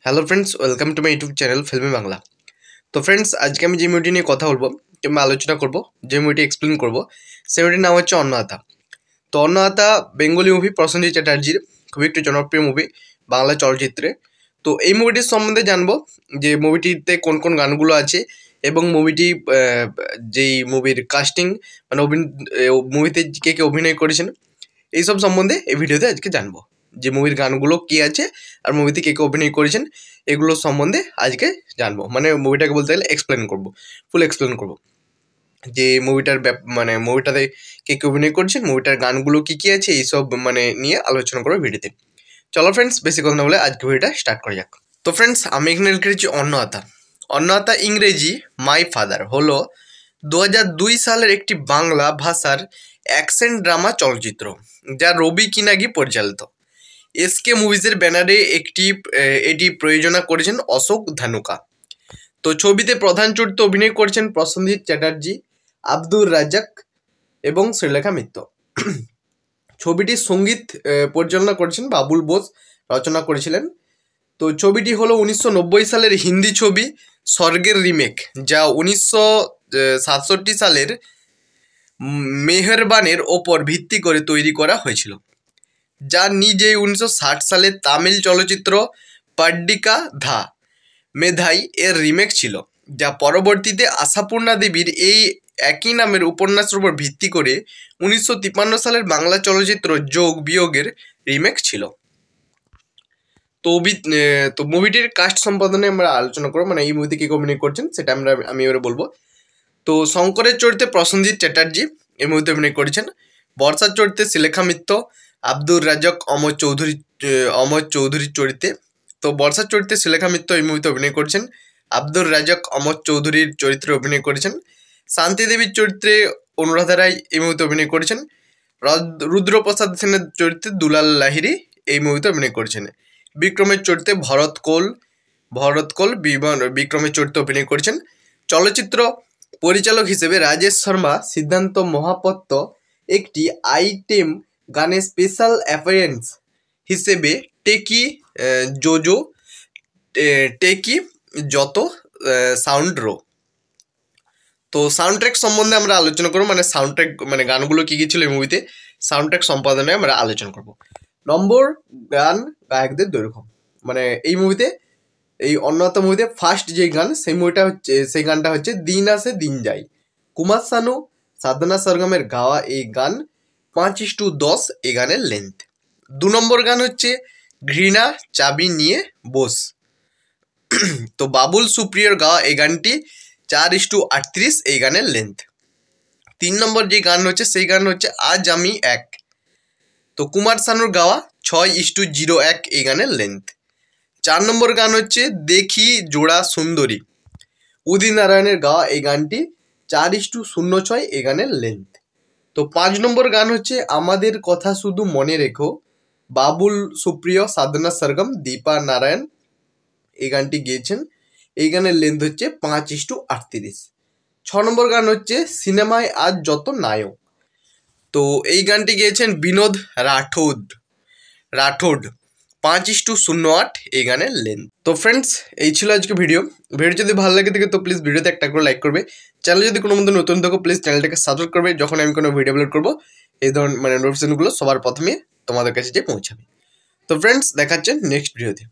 Hello friends, welcome to my YouTube channel filmy Bangla. তো friends, আজকে আমি যে মুভিটি নিয়ে কথা বলবো কিংবা আলোচনা করব, যে মুভিটি এক্সপ্লেন করব, সেই মুভিটির নাম হচ্ছে অন্নদাতা। তো অন্নদাতা বেঙ্গলি মুভি, প্রসেনজিৎ চ্যাটার্জির খুবই একটি জনপ্রিয় মুভি বাংলা চলচ্চিত্রে। তো এই মুভিটির সম্বন্ধে জানবো যে মুভিটিতে কোন কোন গানগুলো আছে এবং মুভিটি যেই মুভির কাস্টিং মানে মুভিতে কে কে অভিনয় করেছেন এইসব সম্বন্ধে এই ভিডিওতে আজকে জানবো। যে মুভির গানগুলো কি আছে আর মুভিতে কে কে অভিনয় করেছেন এগুলো সম্বন্ধে আজকে জানবো। মানে মুভিটাকে বলতে গেলে ফুল এক্সপ্লেন করবো যে মুভিটার মানে মুভিটাতে কে কে অভিনয় করছেন, মুভিটার গানগুলো কি কি আছে, এইসব মানে নিয়ে আলোচনা করবো ভিডিওতে। চলো ফ্রেন্ডস, বেশি কথা না বলে আজকে ভিডিওটা স্টার্ট করা যাক। তো ফ্রেন্ডস, আমি এখানে লিখেছি অন্নদাতা। অন্নদাতা ইংরেজি মাই ফাদার হলো 2002 সালের একটি বাংলা ভাষার অ্যাকশন ড্রামা চলচ্চিত্র যা রবি কিনাগি পরিচালিত। এসকে মুভিজের ব্যানারে এটি প্রযোজনা করেছেন অশোক ধানুকা। তো ছবিতে প্রধান চরিত্রে অভিনয় করেছেন প্রসেনজিৎ চ্যাটার্জি, আব্দুর রাজ্জাক এবং শ্রীলেখা মিত্র। ছবিটির সঙ্গীত পরিচালনা করেছেন বাবুল বোস, রচনা করেছিলেন। তো ছবিটি হলো 1990 সালের হিন্দি ছবি স্বর্গের রিমেক, যা 1967 সালের মেহেরবানের ওপর ভিত্তি করে তৈরি করা হয়েছিল, যা নিজেই 1960 সালে তামিল চলচ্চিত্র পাড্ডিকা ধা মেধাই এর রিমেক ছিল, যা পরবর্তীতে আশাপূর্ণা দেবীর এই একই নামের উপন্যাসের উপর ভিত্তি করে 1953 সালের বাংলা চলচ্চিত্র যোগ বিয়োগের রিমেক ছিল। তো মুভিটির কাস্ট সম্পাদনে আমরা আলোচনা করবো, মানে এই মুভিতে কে অভিনয় করছেন সেটা আমি এবারে বলবো। তো শঙ্করের চরিত্রে প্রসেনজিৎ চ্যাটার্জি এই মুভিতে অভিনয় করেছেন। বর্ষার চরিত্রে শ্রীলেখা মিত্র, আব্দুর রাজ্জাক অমর চৌধুরীর চরিত্রে। তো বর্ষার চরিত্রে শ্রীলেখা মিত্র এই মুভিতে অভিনয় করেছেন। আব্দুর রাজ্জাক অমর চৌধুরীর চরিত্রে অভিনয় করেছেন। শান্তি দেবীর চরিত্রে অনুরাধা রায় এই মুভিতে অভিনয় করেছেন। রুদ্রপ্রসাদ সেনের চরিত্রে দুলাল লাহিড়ী এই মুভিতে অভিনয় করেছেন। বিক্রমের চরিত্রে ভরত কোল বিক্রমের চরিত্রে অভিনয় করেছেন। চলচ্চিত্র পরিচালক হিসেবে রাজেশ শর্মা, সিদ্ধান্ত মহাপাত্র একটি আইটেম গানের স্পেশাল অ্যাপিয়ারেন্স হিসেবে টেকি যত সাউন্ড রো। তো সাউন্ড ট্র্যাক সম্বন্ধে আমরা আলোচনা করবো, মানে সাউন্ড ট্র্যাক মানে গানগুলো কী কী ছিল এই মুভিতে, সাউন্ড ট্র্যাক সম্পাদনে আমরা আলোচনা করবো। নম্বর গান, গায়কদের দৈর্ঘ্য। মানে এই মুভিতে, এই অন্যতম মুভিতে ফার্স্ট যে গান সেই গানটা হচ্ছে দিন আসে দিন যায়। কুমার শানু, সাধনা সরগমের গাওয়া এই গান 5:10 এই গানের লেন্থ। 2 নম্বর গান হচ্ছে ঘৃণা চাবি নিয়ে বোস। তো বাবুল সুপ্রিয়র গাওয়া এই গানটি 4:38 এই গানের লেন্থ। 3 নম্বর যে গান হচ্ছে সেই গান হচ্ছে আজ আমি এক। তো কুমার শানুর গাওয়া 6:01 এই গানের লেন্থ। 4 নম্বর গান হচ্ছে দেখি জোড়া সুন্দরী। উদিত নারায়ণের গাওয়া এই গানটি 4:06 এই গানের লেন্থ। তো 5 নম্বর গান হচ্ছে আমাদের কথা শুধু মনে রেখো। বাবুল সুপ্রিয়, সাধনা সরগম, দীপা নারায়ণ এই গানটি গেয়েছেন। এই গানের লেন্থ হচ্ছে 5:38। 6 নম্বর গান হচ্ছে সিনেমায় আজ যত নায়ক। তো এই গানটি গেয়েছেন বিনোদ রাঠোড 5:08 এই গানের লেন্থ। তো ফ্রেন্ডস, এই ছিল আজকে ভিডিও যদি ভালো লাগে থাকে তো প্লিজ ভিডিওতে একটা করে লাইক করবে। চ্যানেল যদি কোনো মধ্যে নতুন থাকো প্লিজ চ্যানেলটাকে সাবস্ক্রাইব করবে। যখন আমি কোনো ভিডিও আপলোড করবো এই ধরনের মানে নোটিফিকেশনগুলো সবার প্রথমে তোমাদের কাছে যে পৌঁছাবে। তো ফ্রেন্ডস, দেখাচ্ছে নেক্সট ভিডিওতে।